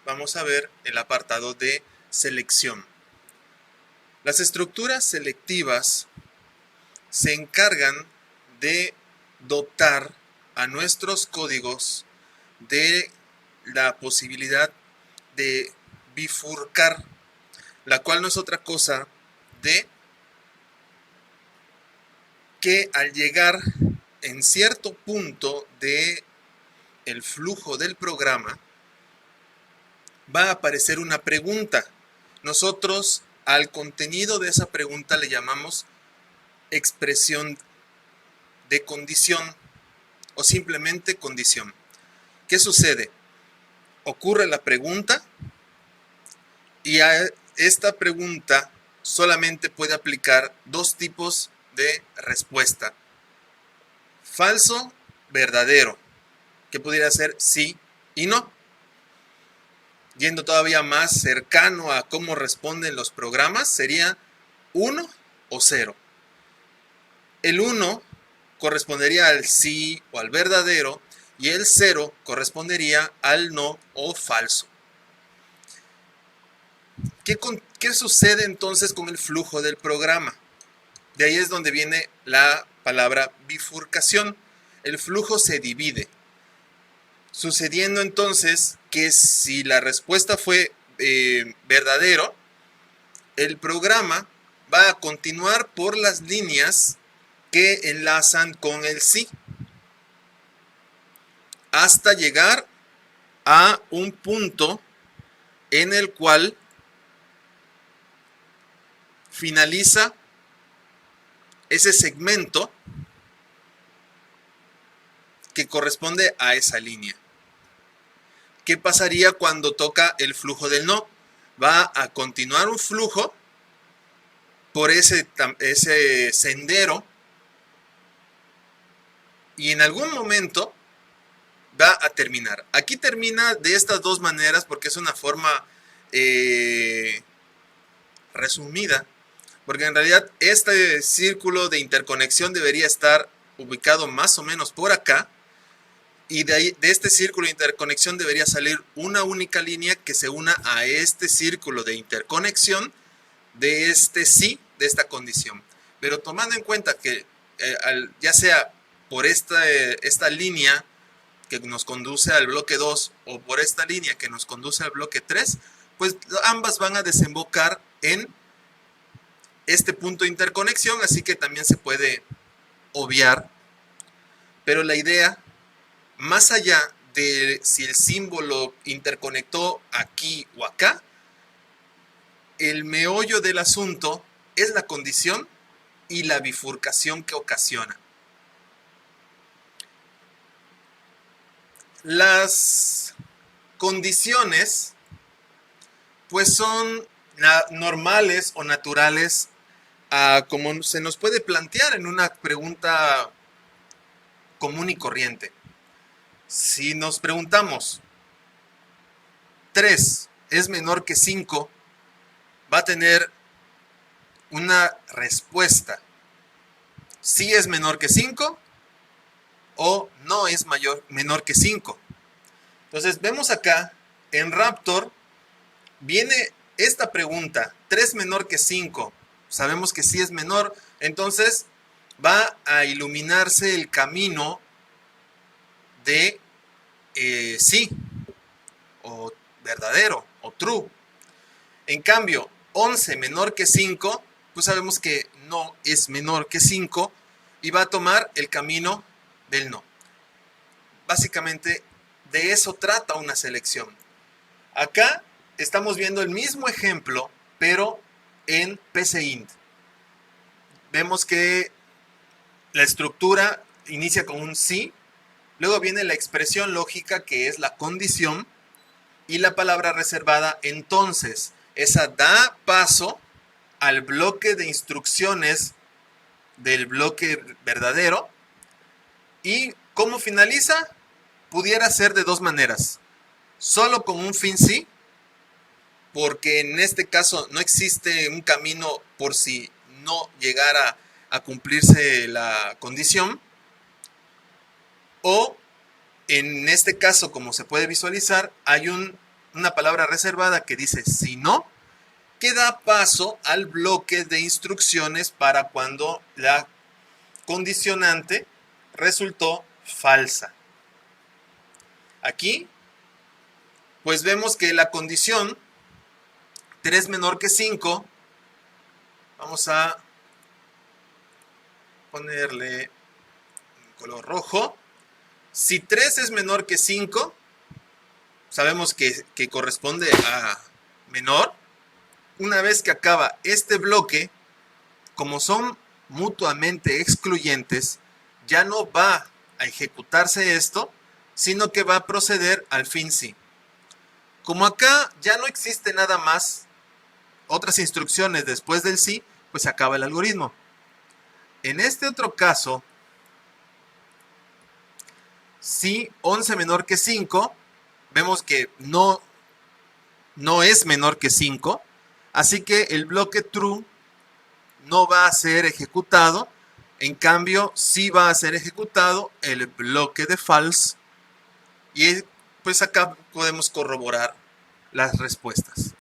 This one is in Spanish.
vamos a ver el apartado de selección. Las estructuras selectivas se encargan de dotar a nuestros códigos de la posibilidad de bifurcar, la cual no es otra cosa de que al llegar en cierto punto de el flujo del programa va a aparecer una pregunta. Nosotros al contenido de esa pregunta le llamamos expresión de condición o simplemente condición. ¿Qué sucede? Ocurre la pregunta y a esta pregunta solamente puede aplicar dos tipos de respuesta: falso, verdadero, que pudiera ser sí y no. Yendo todavía más cercano a cómo responden los programas, sería 1 o 0. El 1 correspondería al sí o al verdadero y el 0 correspondería al no o falso. ¿Qué sucede entonces con el flujo del programa? De ahí es donde viene la palabra bifurcación. El flujo se divide, sucediendo entonces que si la respuesta fue verdadero, el programa va a continuar por las líneas que enlazan con el sí hasta llegar a un punto en el cual finaliza ese segmento que corresponde a esa línea. ¿Qué pasaría cuando toca el flujo del no? Va a continuar un flujo por ese sendero y en algún momento va a terminar. Aquí termina de estas dos maneras porque es una forma resumida, porque en realidad este círculo de interconexión debería estar ubicado más o menos por acá. Y de este círculo de interconexión debería salir una única línea que se una a este círculo de interconexión de este sí, de esta condición. Pero tomando en cuenta que ya sea por esta línea que nos conduce al bloque 2 o por esta línea que nos conduce al bloque 3, pues ambas van a desembocar en este punto de interconexión, así que también se puede obviar. Pero la idea, más allá de si el símbolo interconectó aquí o acá, el meollo del asunto es la condición y la bifurcación que ocasiona. Las condiciones pues son normales o naturales a como se nos puede plantear en una pregunta común y corriente. Si nos preguntamos 3 es menor que 5, va a tener una respuesta: sí es menor que 5 o no es menor que 5. Entonces vemos acá en Raptor viene esta pregunta: 3 menor que 5, sabemos que sí es menor, entonces va a iluminarse el camino de sí o verdadero o true. En cambio 11 menor que 5, pues sabemos que no es menor que 5 y va a tomar el camino del no. Básicamente de eso trata una selección. Acá estamos viendo el mismo ejemplo, pero en PCInt. Vemos que la estructura inicia con un sí, luego viene la expresión lógica que es la condición y la palabra reservada entonces. Esa da paso al bloque de instrucciones del bloque verdadero. ¿Y cómo finaliza? Pudiera ser de dos maneras: solo con un fin sí, porque en este caso no existe un camino por si no llegara a cumplirse la condición, o en este caso, como se puede visualizar, hay un una palabra reservada que dice si no, que da paso al bloque de instrucciones para cuando la condicionante resultó falsa. Aquí, pues vemos que la condición 3 menor que 5, vamos a ponerle un color rojo. Si 3 es menor que 5, sabemos que corresponde a menor. Una vez que acaba este bloque, como son mutuamente excluyentes, ya no va a ejecutarse esto, sino que va a proceder al fin sí. Como acá ya no existe nada más, otras instrucciones después del sí, pues se acaba el algoritmo. En este otro caso, si 11 menor que 5, vemos que no es menor que 5, así que el bloque true no va a ser ejecutado, en cambio sí va a ser ejecutado el bloque de false, y pues acá podemos corroborar las respuestas.